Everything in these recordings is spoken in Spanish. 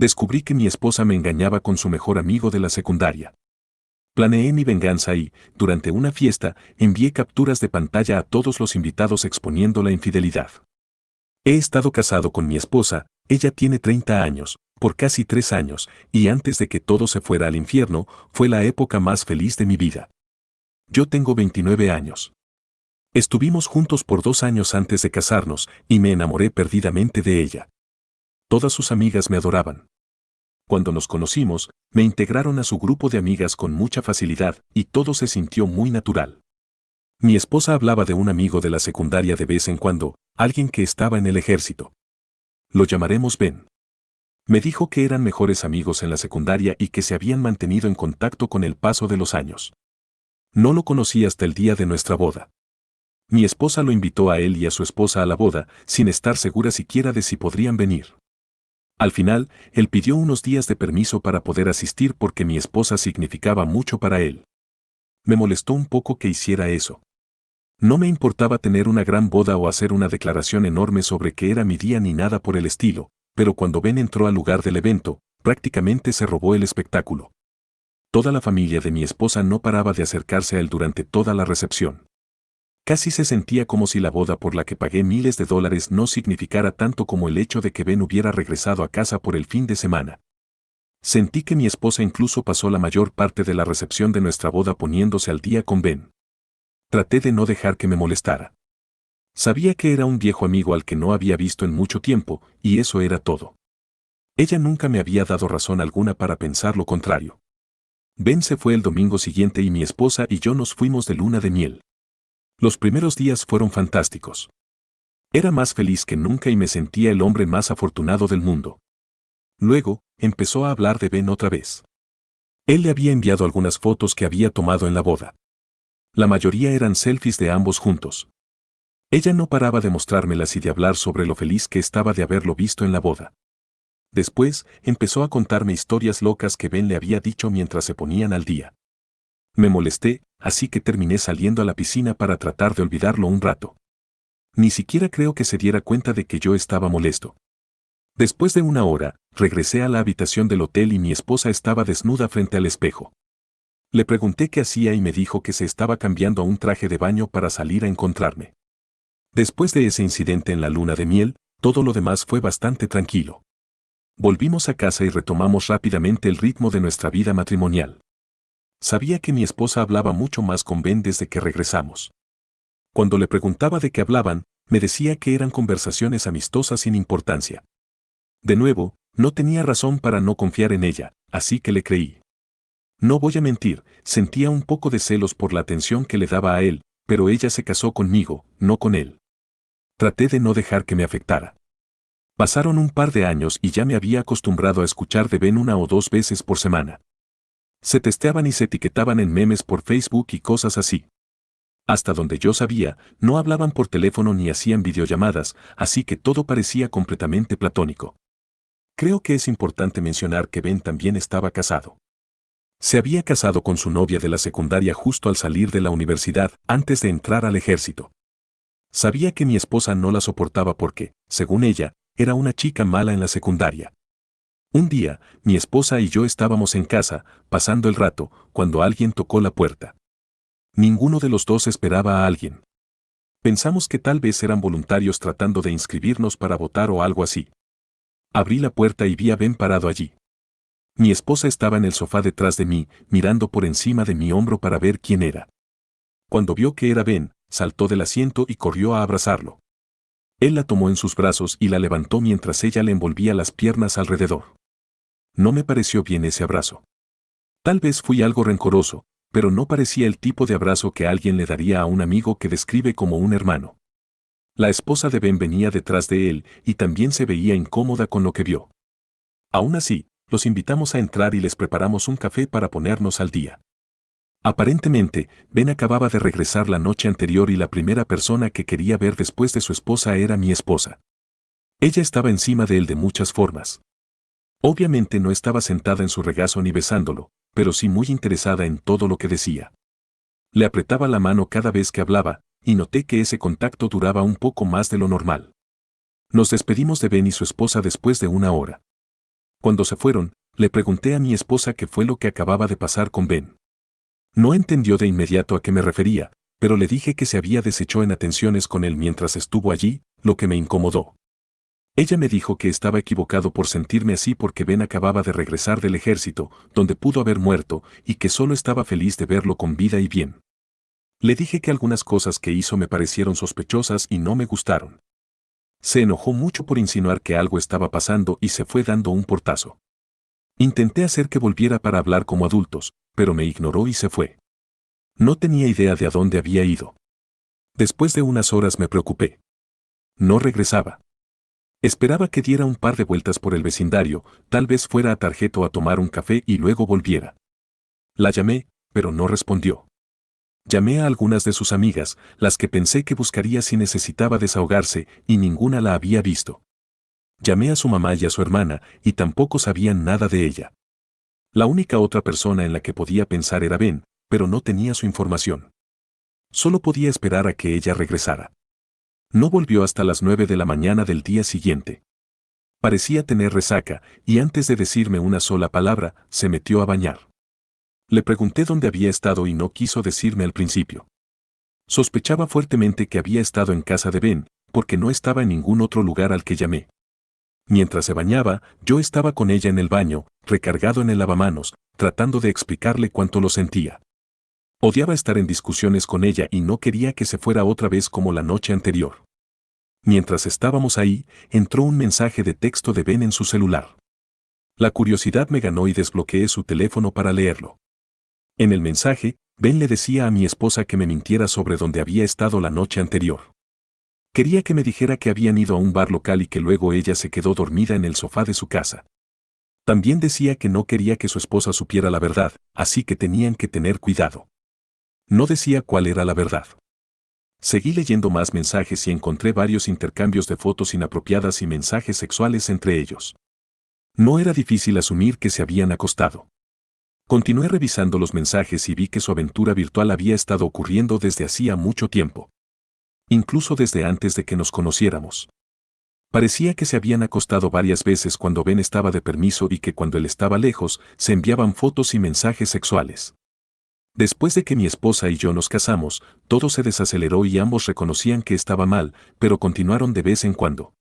Descubrí que mi esposa me engañaba con su mejor amigo de la secundaria. Planeé mi venganza y, durante una fiesta, envié capturas de pantalla a todos los invitados exponiendo la infidelidad. He estado casado con mi esposa, ella tiene 30 años, por casi 3 años, y antes de que todo se fuera al infierno, fue la época más feliz de mi vida. Yo tengo 29 años. Estuvimos juntos por 2 años antes de casarnos, y me enamoré perdidamente de ella. Todas sus amigas me adoraban. Cuando nos conocimos, me integraron a su grupo de amigas con mucha facilidad, y todo se sintió muy natural. Mi esposa hablaba de un amigo de la secundaria de vez en cuando, alguien que estaba en el ejército. Lo llamaremos Ben. Me dijo que eran mejores amigos en la secundaria y que se habían mantenido en contacto con el paso de los años. No lo conocí hasta el día de nuestra boda. Mi esposa lo invitó a él y a su esposa a la boda, sin estar segura siquiera de si podrían venir. Al final, él pidió unos días de permiso para poder asistir porque mi esposa significaba mucho para él. Me molestó un poco que hiciera eso. No me importaba tener una gran boda o hacer una declaración enorme sobre que era mi día ni nada por el estilo, pero cuando Ben entró al lugar del evento, prácticamente se robó el espectáculo. Toda la familia de mi esposa no paraba de acercarse a él durante toda la recepción. Casi se sentía como si la boda por la que pagué miles de dólares no significara tanto como el hecho de que Ben hubiera regresado a casa por el fin de semana. Sentí que mi esposa incluso pasó la mayor parte de la recepción de nuestra boda poniéndose al día con Ben. Traté de no dejar que me molestara. Sabía que era un viejo amigo al que no había visto en mucho tiempo, y eso era todo. Ella nunca me había dado razón alguna para pensar lo contrario. Ben se fue el domingo siguiente y mi esposa y yo nos fuimos de luna de miel. Los primeros días fueron fantásticos. Era más feliz que nunca y me sentía el hombre más afortunado del mundo. Luego, empezó a hablar de Ben otra vez. Él le había enviado algunas fotos que había tomado en la boda. La mayoría eran selfies de ambos juntos. Ella no paraba de mostrármelas y de hablar sobre lo feliz que estaba de haberlo visto en la boda. Después, empezó a contarme historias locas que Ben le había dicho mientras se ponían al día. Me molesté, así que terminé saliendo a la piscina para tratar de olvidarlo un rato. Ni siquiera creo que se diera cuenta de que yo estaba molesto. Después de una hora, regresé a la habitación del hotel y mi esposa estaba desnuda frente al espejo. Le pregunté qué hacía y me dijo que se estaba cambiando a un traje de baño para salir a encontrarme. Después de ese incidente en la luna de miel, todo lo demás fue bastante tranquilo. Volvimos a casa y retomamos rápidamente el ritmo de nuestra vida matrimonial. Sabía que mi esposa hablaba mucho más con Ben desde que regresamos. Cuando le preguntaba de qué hablaban, me decía que eran conversaciones amistosas sin importancia. De nuevo, no tenía razón para no confiar en ella, así que le creí. No voy a mentir, sentía un poco de celos por la atención que le daba a él, pero ella se casó conmigo, no con él. Traté de no dejar que me afectara. Pasaron un par de años y ya me había acostumbrado a escuchar de Ben 1 o 2 veces por semana. Se testeaban y se etiquetaban en memes por Facebook y cosas así. Hasta donde yo sabía, no hablaban por teléfono ni hacían videollamadas, así que todo parecía completamente platónico. Creo que es importante mencionar que Ben también estaba casado. Se había casado con su novia de la secundaria justo al salir de la universidad, antes de entrar al ejército. Sabía que mi esposa no la soportaba porque, según ella, era una chica mala en la secundaria. Un día, mi esposa y yo estábamos en casa, pasando el rato, cuando alguien tocó la puerta. Ninguno de los dos esperaba a alguien. Pensamos que tal vez eran voluntarios tratando de inscribirnos para votar o algo así. Abrí la puerta y vi a Ben parado allí. Mi esposa estaba en el sofá detrás de mí, mirando por encima de mi hombro para ver quién era. Cuando vio que era Ben, saltó del asiento y corrió a abrazarlo. Él la tomó en sus brazos y la levantó mientras ella le envolvía las piernas alrededor. No me pareció bien ese abrazo. Tal vez fui algo rencoroso, pero no parecía el tipo de abrazo que alguien le daría a un amigo que describe como un hermano. La esposa de Ben venía detrás de él y también se veía incómoda con lo que vio. Aún así, los invitamos a entrar y les preparamos un café para ponernos al día. Aparentemente, Ben acababa de regresar la noche anterior y la primera persona que quería ver después de su esposa era mi esposa. Ella estaba encima de él de muchas formas. Obviamente no estaba sentada en su regazo ni besándolo, pero sí muy interesada en todo lo que decía. Le apretaba la mano cada vez que hablaba, y noté que ese contacto duraba un poco más de lo normal. Nos despedimos de Ben y su esposa después de una hora. Cuando se fueron, le pregunté a mi esposa qué fue lo que acababa de pasar con Ben. No entendió de inmediato a qué me refería, pero le dije que se había deshecho en atenciones con él mientras estuvo allí, lo que me incomodó. Ella me dijo que estaba equivocado por sentirme así porque Ben acababa de regresar del ejército, donde pudo haber muerto, y que solo estaba feliz de verlo con vida y bien. Le dije que algunas cosas que hizo me parecieron sospechosas y no me gustaron. Se enojó mucho por insinuar que algo estaba pasando y se fue dando un portazo. Intenté hacer que volviera para hablar como adultos, pero me ignoró y se fue. No tenía idea de a dónde había ido. Después de unas horas me preocupé. No regresaba. Esperaba que diera un par de vueltas por el vecindario, tal vez fuera a Tarjeto a tomar un café y luego volviera. La llamé, pero no respondió. Llamé a algunas de sus amigas, las que pensé que buscaría si necesitaba desahogarse, y ninguna la había visto. Llamé a su mamá y a su hermana, y tampoco sabían nada de ella. La única otra persona en la que podía pensar era Ben, pero no tenía su información. Solo podía esperar a que ella regresara. No volvió hasta las 9 de la mañana del día siguiente. Parecía tener resaca, y antes de decirme una sola palabra, se metió a bañar. Le pregunté dónde había estado y no quiso decirme al principio. Sospechaba fuertemente que había estado en casa de Ben, porque no estaba en ningún otro lugar al que llamé. Mientras se bañaba, yo estaba con ella en el baño, recargado en el lavamanos, tratando de explicarle cuánto lo sentía. Odiaba estar en discusiones con ella y no quería que se fuera otra vez como la noche anterior. Mientras estábamos ahí, entró un mensaje de texto de Ben en su celular. La curiosidad me ganó y desbloqueé su teléfono para leerlo. En el mensaje, Ben le decía a mi esposa que me mintiera sobre dónde había estado la noche anterior. Quería que me dijera que habían ido a un bar local y que luego ella se quedó dormida en el sofá de su casa. También decía que no quería que su esposa supiera la verdad, así que tenían que tener cuidado. No decía cuál era la verdad. Seguí leyendo más mensajes y encontré varios intercambios de fotos inapropiadas y mensajes sexuales entre ellos. No era difícil asumir que se habían acostado. Continué revisando los mensajes y vi que su aventura virtual había estado ocurriendo desde hacía mucho tiempo. Incluso desde antes de que nos conociéramos. Parecía que se habían acostado varias veces cuando Ben estaba de permiso y que cuando él estaba lejos, se enviaban fotos y mensajes sexuales. Después de que mi esposa y yo nos casamos, todo se desaceleró y ambos reconocían que estaba mal, pero continuaron de vez en cuando.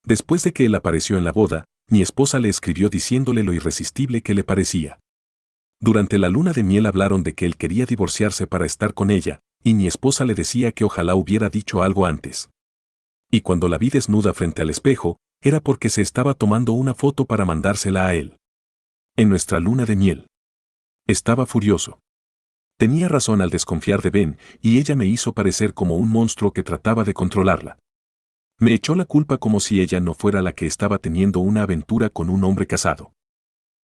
Después de que él apareció en la boda, mi esposa le escribió diciéndole lo irresistible que le parecía. Durante la luna de miel hablaron de que él quería divorciarse para estar con ella, y mi esposa le decía que ojalá hubiera dicho algo antes. Y cuando la vi desnuda frente al espejo, era porque se estaba tomando una foto para mandársela a él. En nuestra luna de miel. Estaba furioso. Tenía razón al desconfiar de Ben, y ella me hizo parecer como un monstruo que trataba de controlarla. Me echó la culpa como si ella no fuera la que estaba teniendo una aventura con un hombre casado.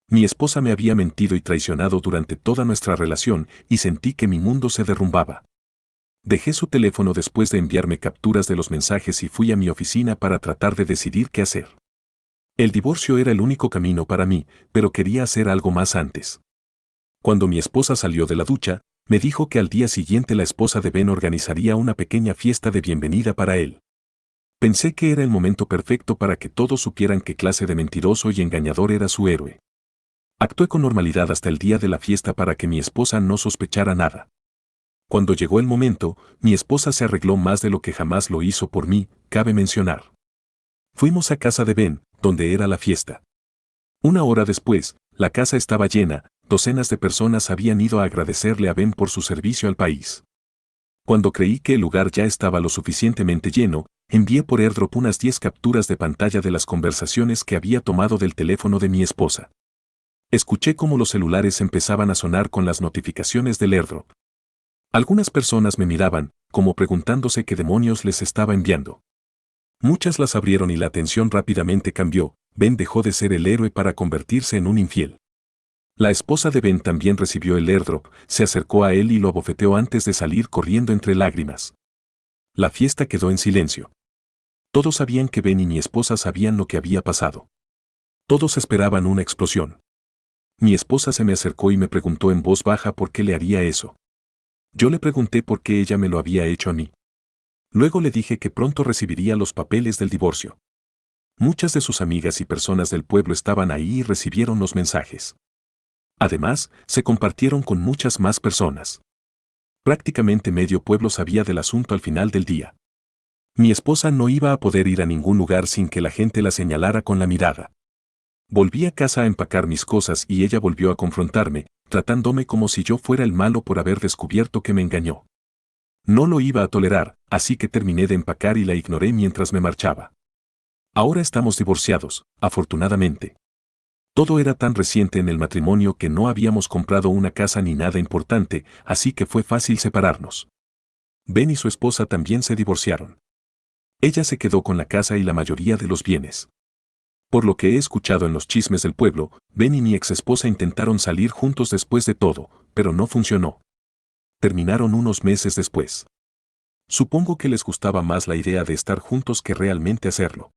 Mi esposa me había mentido y traicionado durante toda nuestra relación, y sentí que mi mundo se derrumbaba. Dejé su teléfono después de enviarme capturas de los mensajes y fui a mi oficina para tratar de decidir qué hacer. El divorcio era el único camino para mí, pero quería hacer algo más antes. Cuando mi esposa salió de la ducha, me dijo que al día siguiente la esposa de Ben organizaría una pequeña fiesta de bienvenida para él. Pensé que era el momento perfecto para que todos supieran qué clase de mentiroso y engañador era su héroe. Actué con normalidad hasta el día de la fiesta para que mi esposa no sospechara nada. Cuando llegó el momento, mi esposa se arregló más de lo que jamás lo hizo por mí, cabe mencionar. Fuimos a casa de Ben, donde era la fiesta. Una hora después, la casa estaba llena, docenas de personas habían ido a agradecerle a Ben por su servicio al país. Cuando creí que el lugar ya estaba lo suficientemente lleno, envié por AirDrop unas 10 capturas de pantalla de las conversaciones que había tomado del teléfono de mi esposa. Escuché cómo los celulares empezaban a sonar con las notificaciones del AirDrop. Algunas personas me miraban, como preguntándose qué demonios les estaba enviando. Muchas las abrieron y la atención rápidamente cambió. Ben dejó de ser el héroe para convertirse en un infiel. La esposa de Ben también recibió el AirDrop, se acercó a él y lo abofeteó antes de salir corriendo entre lágrimas. La fiesta quedó en silencio. Todos sabían que Ben y mi esposa sabían lo que había pasado. Todos esperaban una explosión. Mi esposa se me acercó y me preguntó en voz baja por qué le haría eso. Yo le pregunté por qué ella me lo había hecho a mí. Luego le dije que pronto recibiría los papeles del divorcio. Muchas de sus amigas y personas del pueblo estaban ahí y recibieron los mensajes. Además, se compartieron con muchas más personas. Prácticamente medio pueblo sabía del asunto al final del día. Mi esposa no iba a poder ir a ningún lugar sin que la gente la señalara con la mirada. Volví a casa a empacar mis cosas y ella volvió a confrontarme, tratándome como si yo fuera el malo por haber descubierto que me engañó. No lo iba a tolerar, así que terminé de empacar y la ignoré mientras me marchaba. Ahora estamos divorciados, afortunadamente. Todo era tan reciente en el matrimonio que no habíamos comprado una casa ni nada importante, así que fue fácil separarnos. Ben y su esposa también se divorciaron. Ella se quedó con la casa y la mayoría de los bienes. Por lo que he escuchado en los chismes del pueblo, Ben y mi exesposa intentaron salir juntos después de todo, pero no funcionó. Terminaron unos meses después. Supongo que les gustaba más la idea de estar juntos que realmente hacerlo.